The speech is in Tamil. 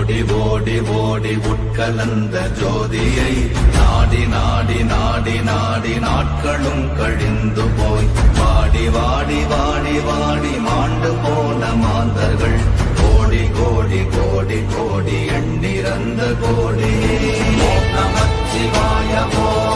ஓடி ஓடி ஓடி உட்கலந்த ஜோதியை நாடி நாடி நாடி நாடி நாட்களும் கழிந்து போய் வாடி வாடி வாடி வாடி மாண்டு போன மாந்தர்கள் கோடி கோடி கோடி கோடி எண்ணிறந்த கோடி ஓம் நமச்சிவாய ஓம்